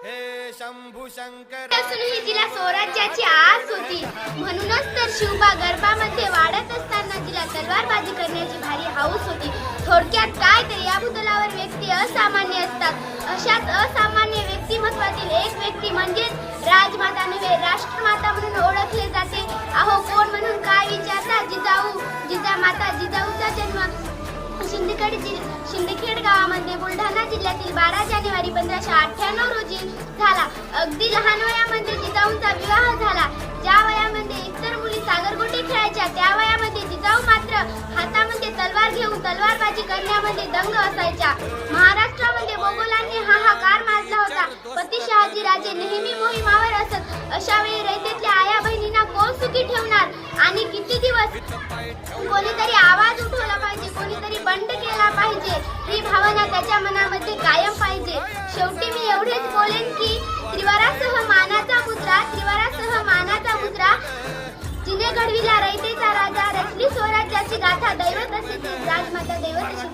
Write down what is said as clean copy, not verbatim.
हे शंभू शंकर असूनही तिला स्वराज्याची आस होती. म्हणूनच तर शिवबा गर्भामध्ये वाढत असताना तिला तलवारबाजी करण्याची भारी हौस होती. थोडक्यात काय तर या भूतलावर व्यक्ती असामान्य असतात. अशाच असामान्य व्यक्तिमत्वातील एक व्यक्ती म्हणजेच राजमाता नव्हे राष्ट्रमाता म्हणून ओळखले जाते. अहो कोण म्हणून काय विचारता, जिजामाता जिजाऊचा जन्म शिंदखेड गावामध्ये बुलढाणा जिल्ह्यातील 12 जानेवारी 1598 रोजी झाला. अगदी लहान वयामध्ये जिजाऊंचा विवाह झाला. ज्या वयामध्ये इतर मुली सागरगोटे खेळायच्या त्या वयामध्ये जिजाऊ मात्र हातामध्ये तलवार घेऊन तलवारबाजी करण्यामध्ये दंग असायच्या. महाराष्ट्रामध्ये मोगलांनी हाहाकार माजला होता. पती शहाजी राजे नेहमी मोहिमावर असत. अशा वेळी रयतेतल्या आया बहिणींना कोण सुखी ठेवणार आणि किती दिवस कोणीतरी आवाज उठवला पाहिजे, कोणीतरी बंड केला पाहिजे, ही भावना त्याच्या मनामध्ये कायम पाहिजे. शेवटी मी एवढेच बोलेन की त्रिवारासह मानाचा मुद्रा जिने घडविला रयतेचा राजा, रचली स्वराज्याची गाथा, दैवत असे राजमाता दैवत अशी